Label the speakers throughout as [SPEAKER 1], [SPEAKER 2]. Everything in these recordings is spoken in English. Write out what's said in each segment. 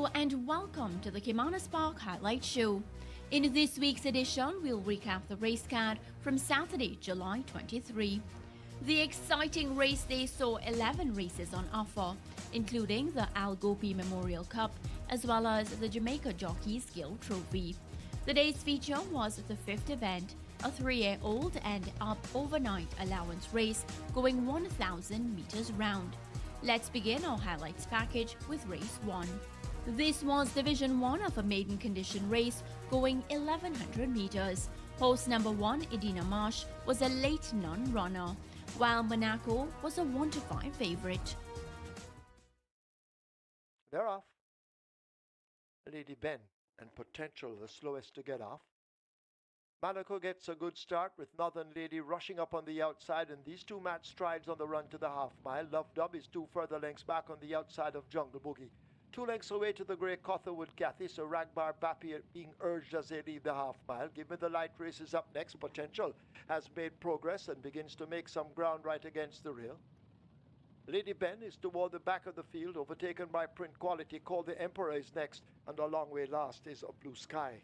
[SPEAKER 1] Hello and welcome to the Caymanas Spark Highlight Show. In this week's edition, we'll recap the race card from Saturday, July 23. The exciting race day saw 11 races on offer, including the Al Gopi Memorial Cup as well as the Jamaica Jockeys Guild Trophy. The day's feature was the fifth event, a 3-year-old and up overnight allowance race going 1,000 meters round. Let's begin our highlights package with race 1. This was Division 1 of a maiden condition race going 1,100 meters. Horse number 1, Edina Marsh, was a late non-runner, while Monaco was a 1-5 favorite.
[SPEAKER 2] They're off. Lady Ben and Potential the slowest to get off. Monaco gets a good start with Northern Lady rushing up on the outside, and these two match strides on the run to the half mile. Love Dub is 2 further lengths back on the outside of Jungle Boogie. 2 lengths away to the grey Cotherwood Cathy, so Ragbar Bappy being urged as they leave the half mile. Give Me the Light race is up next. Potential has made progress and begins to make some ground right against the rail. Lady Ben is toward the back of the field, overtaken by Print Quality. Call the Emperor is next, and a long way last is a Blue Sky.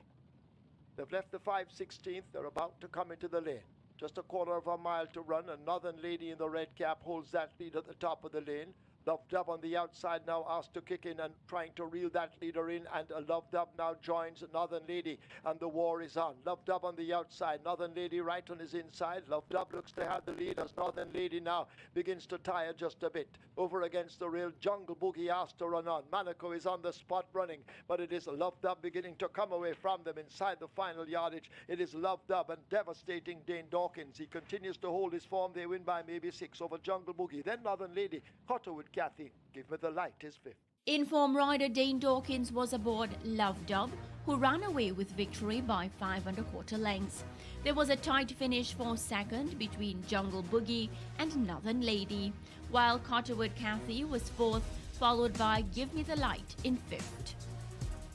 [SPEAKER 2] They've left the 5/16th. They're about to come into the lane. Just a quarter of a mile to run. A Northern Lady in the red cap holds that lead at the top of the lane. Love Dub on the outside now asked to kick in and trying to reel that leader in, and Love Dub now joins Northern Lady, and the war is on. Love Dub on the outside, Northern Lady right on his inside. Love Dub looks to have the lead as Northern Lady now begins to tire just a bit. Over against the rail, Jungle Boogie asked to run on. Monaco is on the spot running, but it is Love Dub beginning to come away from them inside the final yardage. It is Love Dub and devastating Dane Dawkins. He continues to hold his form. They win by maybe 6 over Jungle Boogie. Then Northern Lady, Cotterwood Cathy, Give Me the Light is 5th.
[SPEAKER 1] Inform rider Dane Dawkins was aboard Love Dub, who ran away with victory by 5 1/4 lengths. There was a tight finish for second between Jungle Boogie and Northern Lady, while Cotterwood Cathy was fourth, followed by Give Me the Light in fifth.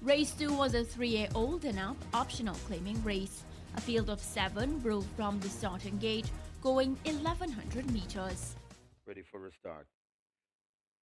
[SPEAKER 1] Race 2 was a 3-year-old and up optional claiming race. A field of 7 broke from the starting gate, going 1,100 meters.
[SPEAKER 3] Ready for a start.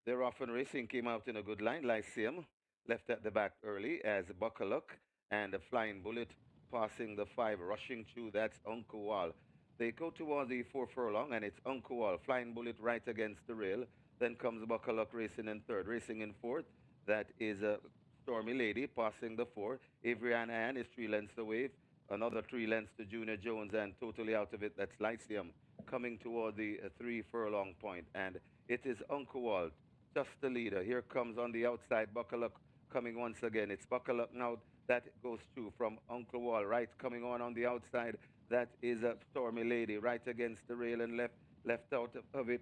[SPEAKER 3] Their often racing came out in a good line. Lyceum left at the back early as Buckaluck and a Flying Bullet passing the 5, rushing through. That's Uncle Wall. They go toward the 4 furlong, and it's Uncle Wall. Flying Bullet right against the rail. Then comes Buckaluck racing in third. Racing in fourth, that is a Stormy Lady passing the 4. Avery Ann is 3 lengths away. Another 3 lengths to Junior Jones, and totally out of it, that's Lyceum coming toward the 3 furlong point. And it is Uncle Wall, just the leader. Here comes on the outside Buckaluck coming once again. It's Buckaluck now that goes through from Uncle Wall. Right coming on the outside, that is a Stormy Lady right against the rail, and left out of it,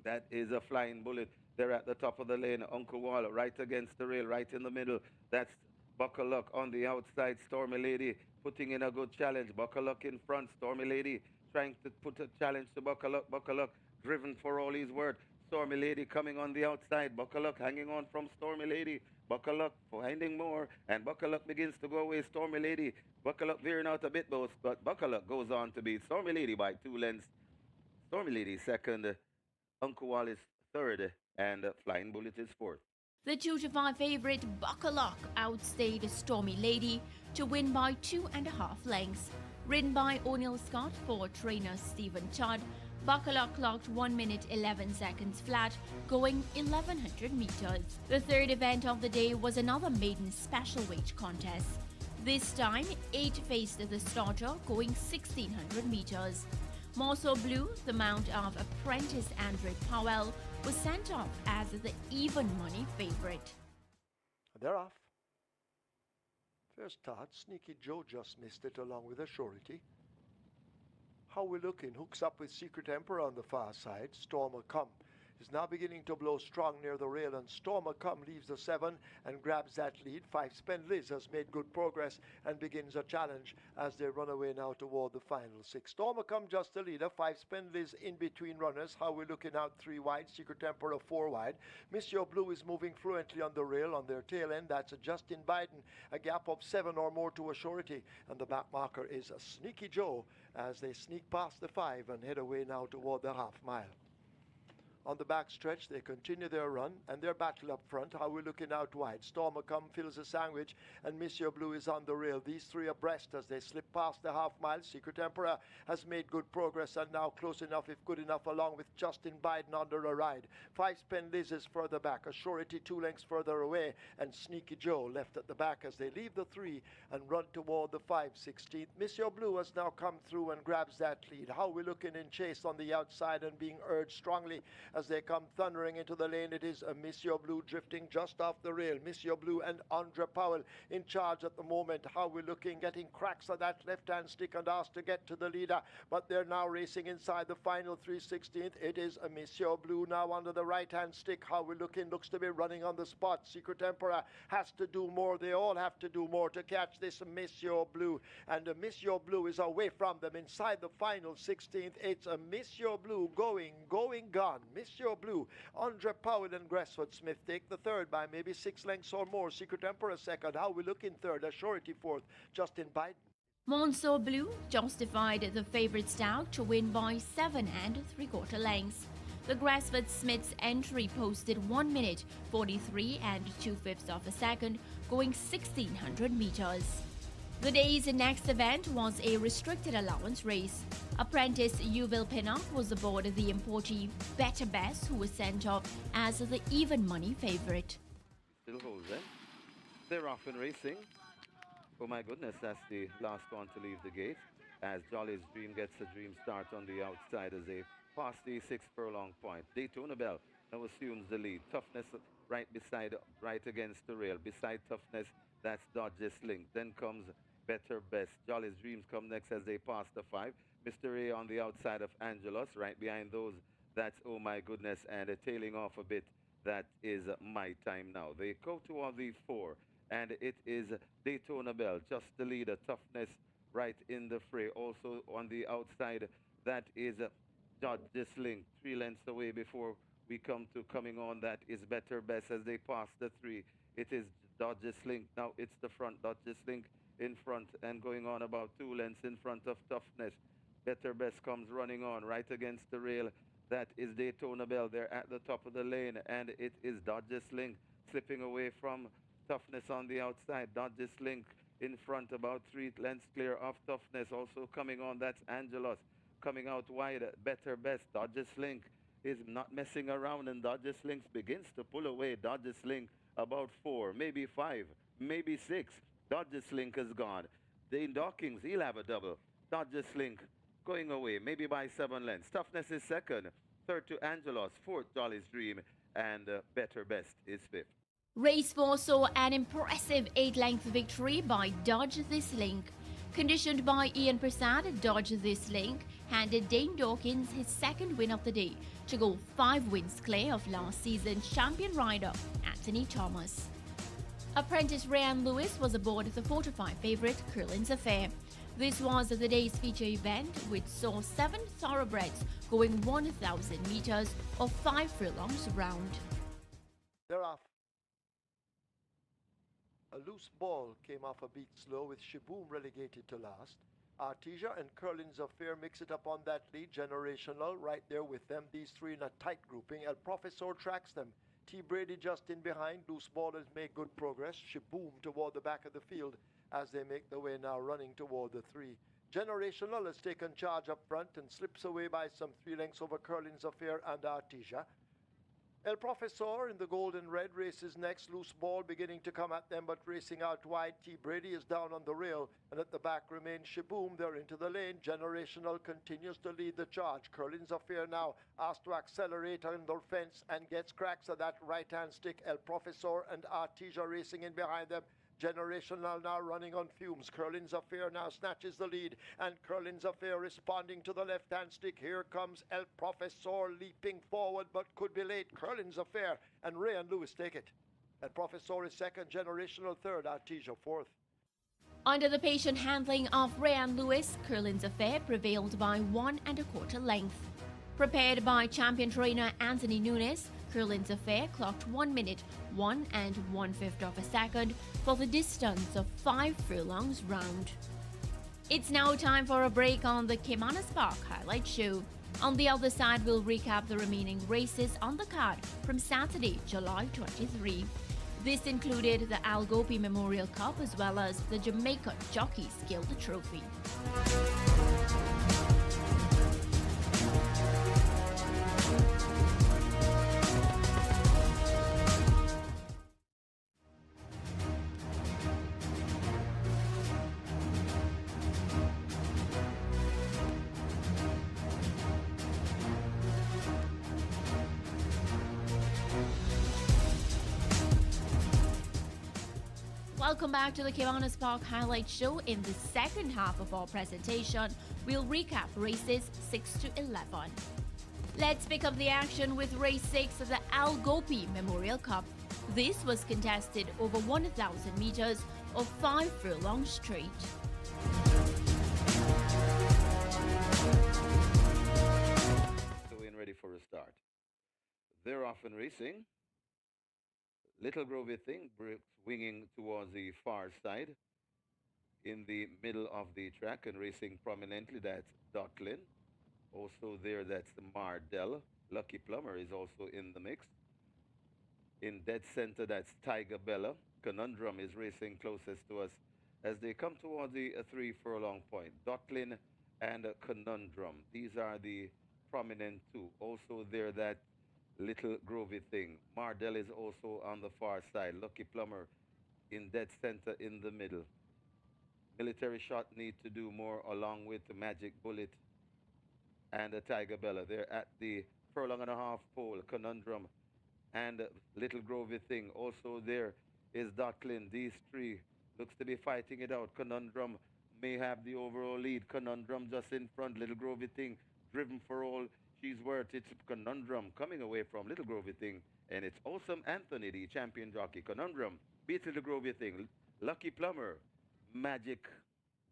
[SPEAKER 3] that is a Flying Bullet. They're at the top of the lane. Uncle Wall right against the rail, right in the middle. That's Buckaluck on the outside. Stormy Lady putting in a good challenge. Buckaluck in front. Stormy Lady trying to put a challenge to Buckaluck. Buckaluck driven for all he's worth. Stormy Lady coming on the outside. Buckaluck hanging on from Stormy Lady. Buckaluck finding more, and Buckaluck begins to go away. Stormy Lady. Buckaluck veering out a bit, but Buckaluck goes on to beat Stormy Lady by 2 lengths. Stormy Lady second. Uncle Wall is third, and Flying Bullet is fourth.
[SPEAKER 1] The 2-5 favorite Buckaluck outstayed Stormy Lady to win by 2.5 lengths. Ridden by O'Neill Scott for trainer Stephen Todd, Buckaluck clocked 1 minute 11 seconds flat, going 1,100 meters. The third event of the day was another maiden special weight contest. This time, 8 faced the starter, going 1,600 meters. Morso Blue, the mount of apprentice Andre Powell, was sent off as the even money favorite.
[SPEAKER 2] They're off. First start, Sneaky Joe just missed it along with a surety. How we looking? Hooks up with Secret Emperor on the far side. Stormer Come is now beginning to blow strong near the rail, and Stormer Come leaves the 7 and grabs that lead. 5 Spend Liz has made good progress and begins a challenge as they run away now toward the final 6. Stormer Come just the leader. 5 Spend Liz in between runners. How we looking out 3 wide. Secret Emperor 4 wide. Miss Your Blue is moving fluently on the rail on their tail end. That's a Justin Biden. A gap of 7 or more to a surety, and the back marker is a Sneaky Joe as they sneak past the 5 and head away now toward the half mile. On the back stretch, they continue their run and their battle up front. How we're looking out wide. Stormer come, fills a sandwich, and Monsieur Blue is on the rail. These three abreast as they slip past the half mile. Secret Emperor has made good progress and now close enough, if good enough, along with Justin Biden under a ride. Five Pen Liz is further back. A Surety 2 lengths further away, and Sneaky Joe left at the back as they leave the 3 and run toward the 5/16th. Monsieur Blue has now come through and grabs that lead. How we're looking in chase on the outside and being urged strongly as they come thundering into the lane. It is a Monsieur Blue drifting just off the rail. Monsieur Blue and Andre Powell in charge at the moment. How we're looking, getting cracks of that left-hand stick and asked to get to the leader, but they're now racing inside the final 3/16th. It is a Monsieur Blue now under the right-hand stick. How we're looking, looks to be running on the spot. Secret Emperor has to do more. They all have to do more to catch this Monsieur Blue, and the Monsieur Blue is away from them inside the final 16th. It's a Monsieur Blue going, gone. Monsieur Blue, Andre Powell and Gressford Smith take the third by maybe 6 lengths or more. Secret Emperor second. How we looking third? A Surety fourth. Justin Biden.
[SPEAKER 1] Monsieur Blue justified the favourite stout to win by 7 3/4 lengths. The Gressford Smith's entry posted 1 minute 43 2/5 of a second, going 1,600 metres. The day's next event was a restricted allowance race. Apprentice Yuval Pinnock was aboard the importee Better Best, who was sent off as the even money favourite.
[SPEAKER 3] Still holds them. They're off and racing. Oh my goodness, that's the last one to leave the gate as Jolly's Dream gets a dream start on the outside as they pass the 6 furlong point. Daytona Bell now assumes the lead. Toughness right against the rail. Beside Toughness, that's Dodge's Link. Then comes Better Best. Jolly's Dreams come next as they pass the 5. Mr. A on the outside of Angelus. Right behind those, that's Oh My Goodness. And tailing off a bit, that is My Time Now. They go toward the 4. And it is Daytona Bell, just the leader. Toughness right in the fray. Also on the outside, that is Dodge's Link. 3 lengths away before we come to coming on. That is Better Best as they pass the 3. It is Dodge's Link. Now it's the front. Dodge's Link in front and going on about 2 lengths in front of Toughness. Better Best comes running on right against the rail. That is Daytona Bell. They're at the top of the lane, and it is Dodge's Link slipping away from Toughness on the outside. Dodge's Link in front, about 3 lengths clear of Toughness. Also coming on, that's Angelus coming out wide. Better Best. Dodge's Link is not messing around, and Dodge's Link begins to pull away. Dodge's Link about 4, maybe 5, maybe 6. Dodge's Link is gone. Dane Dawkins, he'll have a double. Dodge's Link going away, maybe by 7 lengths. Toughness is second. Third to Angelos. Fourth, Jolly's Dream. And Better Best is fifth.
[SPEAKER 1] Race 4 saw an impressive 8-length victory by Dodge This Link. Conditioned by Ian Prasad, Dodge This Link handed Dane Dawkins his second win of the day to go 5 wins clear of last season's champion rider Anthony Thomas. Apprentice Ryan Lewis was aboard the 4-5 favourite Curlin's Affair. This was the day's feature event, which saw 7 thoroughbreds going 1,000 metres or 5 furlongs round.
[SPEAKER 2] They're off. A loose ball came off a beat slow with Shaboom relegated to last. Artesia and Curlin's Affair mix it up on that lead. Generational right there with them. These 3 in a tight grouping. El Professor tracks them. T. Brady just in behind. Loose ball has made good progress. Shaboom toward the back of the field as they make the way now running toward the 3. Generational has taken charge up front and slips away by some 3 lengths over Curlin's Affair and Artesia. El Professor in the gold and red races next. Loose ball beginning to come at them, but racing out wide. T. Brady is down on the rail, and at the back remains Shaboom. They're into the lane. Generational continues to lead the charge. Curlin's Affair now asked to accelerate on the fence and gets cracks of that right-hand stick. El Professor and Artesia racing in behind them. Generational now running on fumes. Curlin's Affair now snatches the lead, and Curlin's Affair responding to the left-hand stick. Here comes El Professor leaping forward, but could be late. Curlin's Affair and Ray and Lewis take it. El Professor is second, Generational third, Artesia fourth.
[SPEAKER 1] Under the patient handling of Ray and Lewis, Curlin's Affair prevailed by 1 1/4 length. Prepared by champion trainer Anthony Nunes, Curlin's Affair clocked 1 minute, 1 1/5 of a second for the distance of 5 furlongs round. It's now time for a break on the Caymanas Park Highlight Show. On the other side, we'll recap the remaining races on the card from Saturday, July 23. This included the Al Gopi Memorial Cup as well as the Jamaica Jockeys Guild Trophy. Welcome back to the Kiwanis Park Highlight Show. In the second half of our presentation, we'll recap races 6 to 11. Let's pick up the action with race 6 of the Al Gopi Memorial Cup. This was contested over 1,000 meters of 5 furlong straight.
[SPEAKER 3] So in ready for a start. They're off and racing. Little Grovey Thing winging towards the far side. In the middle of the track and racing prominently, that's Dotlin. Also there, that's Mardell. Lucky Plumber is also in the mix. In dead center, that's Tiger Bella. Conundrum is racing closest to us as they come towards the 3 furlong point. Dotlin and Conundrum. These are the prominent two. Also there, that Little Grovey Thing. Mardell is also on the far side. Lucky Plumber in dead center in the middle. Military Shot need to do more along with the Magic Bullet and the Tiger Bella. They're at the furlong and a half pole. Conundrum and Little Grovey Thing. Also there is Dotlin. These three looks to be fighting it out. Conundrum may have the overall lead. Conundrum just in front. Little Grovey Thing driven for all she's worth. It's Conundrum coming away from Little Grovey Thing. And it's Awesome Anthony, the champion jockey. Conundrum beats Little Grovey Thing. Lucky Plumber, Magic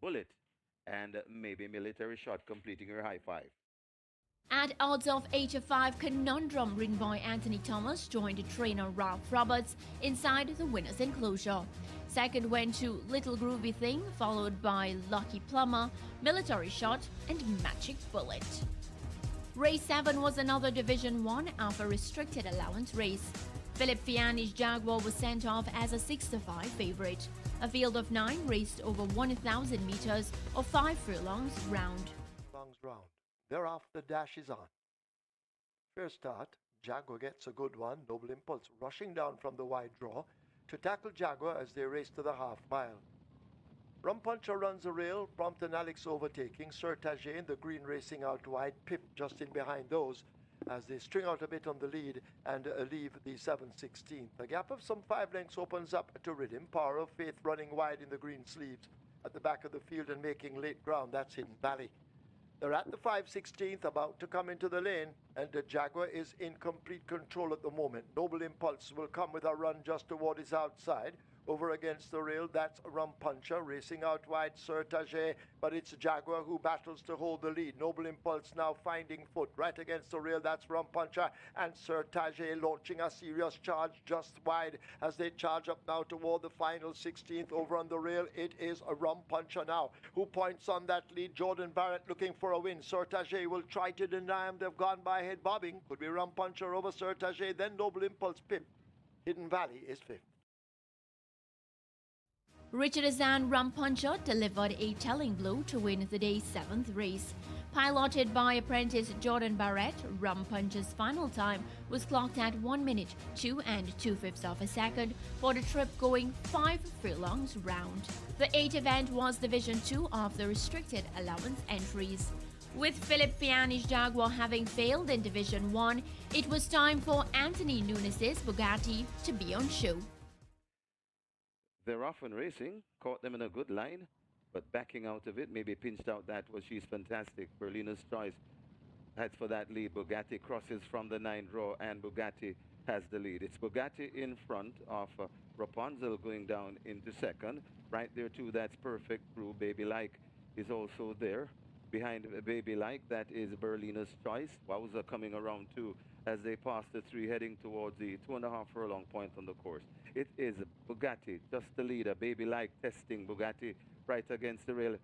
[SPEAKER 3] Bullet, and maybe Military Shot completing her high five.
[SPEAKER 1] At odds of 8 to 5, Conundrum, ridden by Anthony Thomas, joined trainer Ralph Roberts inside the winner's enclosure. Second went to Little Groovy Thing, followed by Lucky Plumber, Military Shot, and Magic Bullet. Race 7 was another Division 1 Alpha Restricted Allowance race. Philip Fiani's Jaguar was sent off as a 6 to 5 favorite. A field of 9 raced over 1,000 meters of 5 furlongs round.
[SPEAKER 2] Round. Thereafter, the dash is on. First start, Jaguar gets a good one. Noble Impulse rushing down from the wide draw to tackle Jaguar as they race to the half mile. Rum Puncher runs a rail, Prompt and Alex overtaking. Sir Tajay in the green racing out wide. Pip just in behind those as they string out a bit on the lead and leave the 7/16. The gap of some 5 lengths opens up to Rhythm. Power of Faith running wide in the green sleeves at the back of the field and making late ground. That's Hidden Valley. They're at the 5/16th, about to come into the lane, and the Jaguar is in complete control at the moment. Noble Impulse will come with a run just toward his outside. Over against the rail, that's Rum Puncher racing out wide, Sir Tajay, but it's Jaguar who battles to hold the lead. Noble Impulse now finding foot right against the rail, that's Rum Puncher, and Sir Tajay launching a serious charge just wide as they charge up now toward the final 16th. Over on the rail, it is a Rum Puncher now who points on that lead. Jordan Barrett looking for a win. Sir Tajay will try to deny him. They've gone by head bobbing. Could be Rum Puncher over Sir Tajay, then Noble Impulse Pip. Hidden Valley is 5th.
[SPEAKER 1] Richard Azan Rum Puncher delivered a telling blow to win the day's 7th race. Piloted by apprentice Jordan Barrett, Rum Puncher's final time was clocked at 1 minute, 2 2/5 of a second for the trip going 5 furlongs round. The 8th event was Division 2 of the restricted allowance entries. With Philip Fiani's Jaguar having failed in Division 1, it was time for Anthony Nunes's Bugatti to be on show.
[SPEAKER 3] They're off and racing, caught them in a good line, but backing out of it, maybe pinched out that was she's fantastic. Berlina's Choice heads for that lead. Bugatti crosses from the 9 draw and Bugatti has the lead. It's Bugatti in front of Rapunzel going down into second. Right there too, that's Perfect Brew. Baby Like is also there. Behind Baby Like, that is Berlina's Choice. Wowza coming around too as they pass the 3 heading towards the 2.5 furlong point on the course. It is Bugatti, just the leader. Baby Like testing Bugatti right against the rail.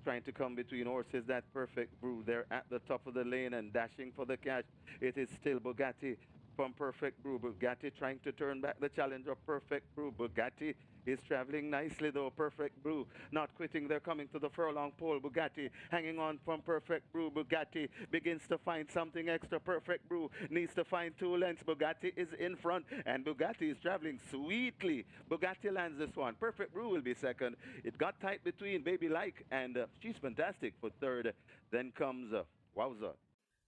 [SPEAKER 3] trying to come between horses. That Perfect Brew. They're at the top of the lane and dashing for the cash. It is still Bugatti from Perfect Brew. Bugatti trying to turn back the challenge of Perfect Brew. Bugatti is traveling nicely though. Perfect Brew not quitting. They're coming to the furlong pole. Bugatti hanging on from Perfect Brew. Bugatti begins to find something extra. Perfect Brew needs to find 2 lengths. Bugatti is in front and Bugatti is traveling sweetly. Bugatti lands this one. Perfect Brew will be second. It got tight between Baby Like and She's Fantastic for third. Then comes Wowza.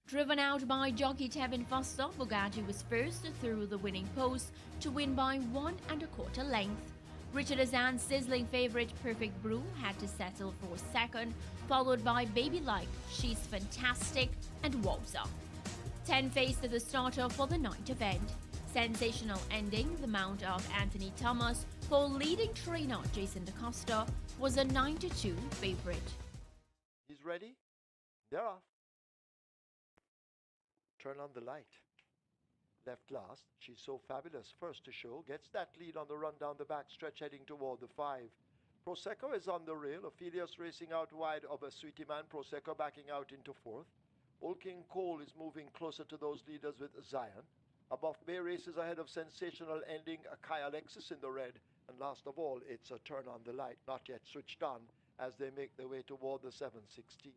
[SPEAKER 1] Driven out by jockey Tevin Foster, Bugatti was first through the winning post to win by 1 1/4 length. Richard Azan's sizzling favourite Perfect Brew had to settle for second, followed by Baby Like, She's Fantastic and Wowza. 10 faced the starter for the night event. Sensational ending, the mount of Anthony Thomas for leading trainer Jason DaCosta was a 9-2 favourite.
[SPEAKER 2] He's ready. They're off. Turn on the light. Left last. She's So Fabulous. First to show. Gets that lead on the run down the back stretch heading toward the 5. Prosecco is on the rail. Ophelius racing out wide of a Sweetie Man. Prosecco backing out into 4th. Old King Cole is moving closer to those leaders with Zion. Above Bay races ahead of Sensational Ending, Kai Alexis in the red. And last of all, it's a Turn on the Light, not yet switched on, as they make their way toward the 7:16.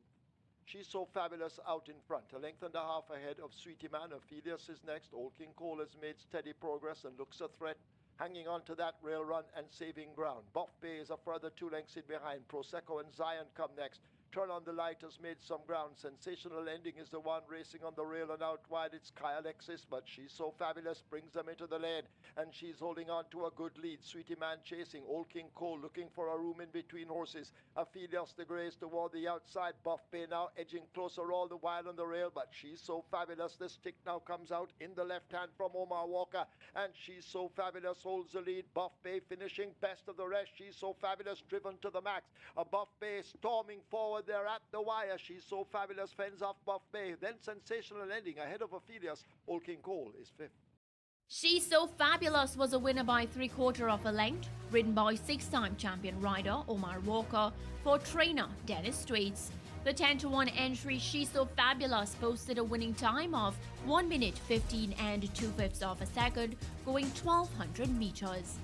[SPEAKER 2] She's So Fabulous out in front, a length and a half ahead of Sweetie Man. Ophelius is next. Old King Cole has made steady progress and looks a threat, hanging on to that rail run and saving ground. Buff Bay is a further 2 lengths in behind. Prosecco and Zion come next. Turn on the Light has made some ground. Sensational Ending is the one racing on the rail and out wide. It's Kai Alexis, but She's So Fabulous brings them into the lane, and she's holding on to a good lead. Sweetie Man chasing. Old King Cole looking for a room in between horses. Ophelius the Grace toward the outside. Buff Bay now edging closer all the while on the rail, but She's So Fabulous. The stick now comes out in the left hand from Omar Walker, and She's So Fabulous holds the lead. Buff Bay finishing best of the rest. She's So Fabulous driven to the max. A Buff Bay storming forward there at the wire. She's So Fabulous fends off Buff Bay. Then Sensational Ending ahead of Ophelius. Old King Cole is 5th.
[SPEAKER 1] She's So Fabulous was a winner by 3/4 of a length, ridden by 6-time champion rider Omar Walker for trainer Dennis Straits. The 10-1 entry She's So Fabulous posted a winning time of 1 minute 15 and 2/5 of a second, going 1,200 meters.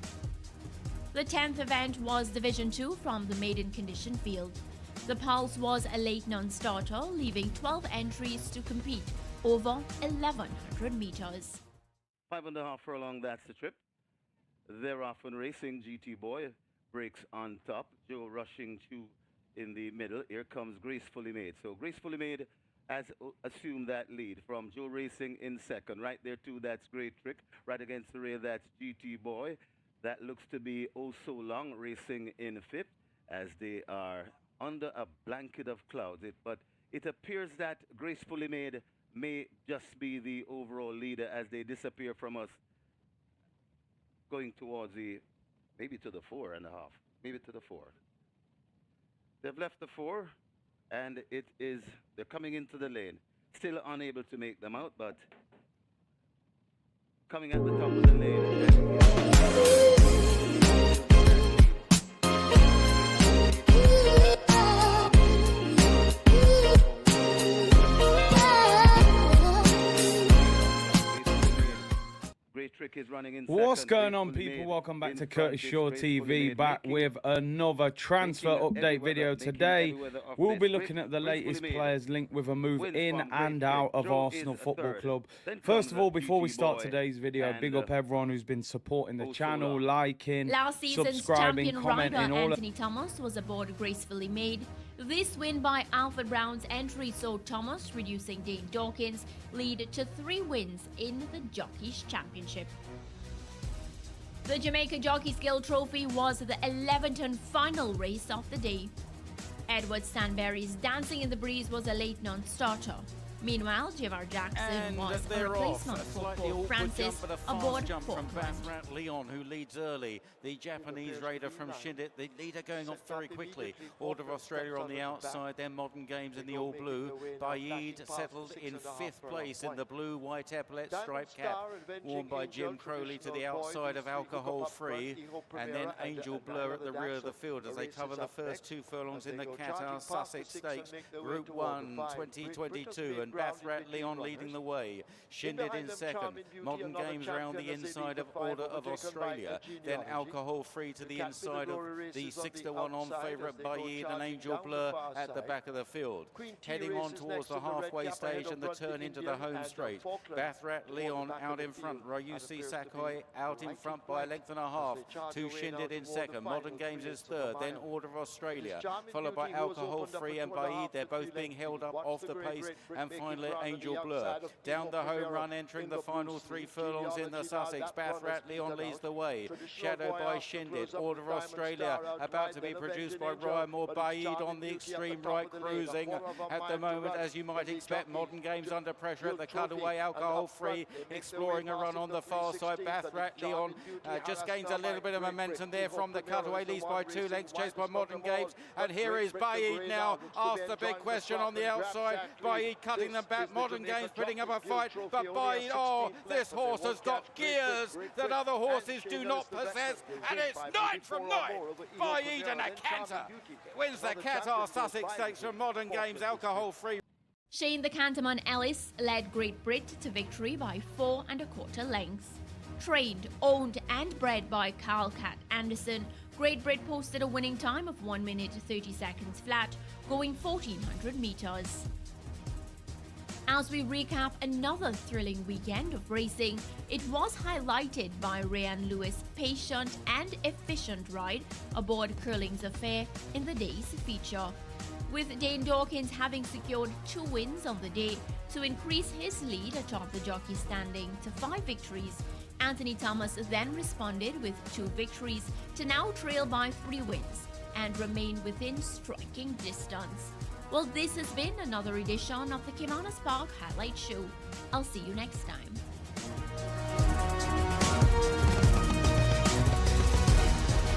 [SPEAKER 1] The 10th event was Division 2 from the maiden condition field. The Pulse was a late non-starter, leaving 12 entries to compete over 1,100 meters.
[SPEAKER 3] 5.5 furlong, that's the trip. They're off and racing. GT Boy breaks on top. Joe Rushing Chu in the middle. Here comes Gracefully Made. So Gracefully Made has assumed that lead from Joe Racing in second. Right there too, that's Great Trick. Right against the rail, that's GT Boy. That looks to be Oh So Long racing in 5th as they are under a blanket of clouds. But it appears that Gracefully Made may just be the overall leader as they disappear from us, going towards the, maybe to the 4.5, maybe to the 4. They've left the 4, and they're coming into the lane. Still unable to make them out, but coming at the top of the lane. Trick is running in
[SPEAKER 4] What's
[SPEAKER 3] second.
[SPEAKER 4] going on, people? Welcome back to Curtis Shaw TV, back with another transfer update video. Today, we'll be looking at the latest players linked with a move in and out of Arsenal Football Club. First of all, before we start today's video, big up everyone who's been supporting the channel, liking,
[SPEAKER 1] Last season's
[SPEAKER 4] subscribing,
[SPEAKER 1] champion rider
[SPEAKER 4] commenting, all
[SPEAKER 1] Anthony Thomas was aboard Gracefully Made. This win by Alfred Brown's entry saw Thomas, reducing Dane Dawkins, lead to 3 wins in the Jockeys Championship. The Jamaica Jockey Skill Trophy was the 11th and final race of the day. Edward Stanberry's Dancing in the Breeze was a late non-starter. Meanwhile, Javar Jackson
[SPEAKER 5] And
[SPEAKER 1] was a
[SPEAKER 5] they're
[SPEAKER 1] replacement
[SPEAKER 5] off. A
[SPEAKER 1] for
[SPEAKER 5] slightly
[SPEAKER 1] Paul
[SPEAKER 5] awkward
[SPEAKER 1] Francis
[SPEAKER 5] jump, but a fast
[SPEAKER 1] aboard
[SPEAKER 5] jump from
[SPEAKER 1] Portland.
[SPEAKER 5] Bathrat Leon, who leads early. The Japanese raider from Shindit, the leader going off very quickly. Order of Australia on the outside, their Modern Games in the all blue. Baid settled in 5th place in the blue white epaulette striped cap, worn by Jim Crowley to the outside of Alcohol Free, and then Angel Blur at the rear of the field as they cover the first 2 furlongs in the Qatar Sussex Stakes, Group 1 2022, and Bathrat Leon leading the way. Shindit in second, Modern Games round the inside of Order of Australia, then Alcohol Free to the inside of the 6-1 on favourite Baid and Angel Blur at the back of the field. Heading on towards the halfway stage and the turn into the home straight. Bathrat Leon out in front, Ryusi Sakai out in front by a length and a half to Shindit in second, Modern Games is third, then Order of Australia, followed by Alcohol Free and Baid. They're both being held up off the pace, and finally Angel Blur. Down the home run, entering the final 3 furlongs in the Sussex. Bathrat Leon leads the way, shadowed by Shindit. Order of Australia about to be produced by Ryan Moore. Baid on the extreme right, cruising at the moment, as you might expect. Modern Games under pressure at the cutaway. Alcohol Free exploring a run on the far side. Bathrat Leon just gains a little bit of momentum there from the cutaway, leads by 2 lengths, chased by Modern Games, and here is Baid now, asked the big question on the outside. Baid cutting them back, Modern Games putting up a fight, but Baid, oh, this horse has got gears that other horses do not possess, and it's 9 from 9. Baid and a canter wins the Qatar Sussex Stakes from Modern Games. Alcohol Free.
[SPEAKER 1] Shane the Canterman Ellis led Great Brit to victory by 4 1/4 lengths. Trained, owned and bred by Carl Cat Anderson, Great Brit posted a winning time of 1 minute 30 seconds flat, going 1400 metres. As we recap another thrilling weekend of racing, it was highlighted by Ryan Lewis' patient and efficient ride aboard Curling's Affair in the day's feature, with Dane Dawkins having secured 2 wins of the day to increase his lead atop the jockey standing to 5 victories. Anthony Thomas then responded with 2 victories to now trail by 3 wins and remain within striking distance. Well, this has been another edition of the Caymanas Park Highlight Show. I'll see you next time.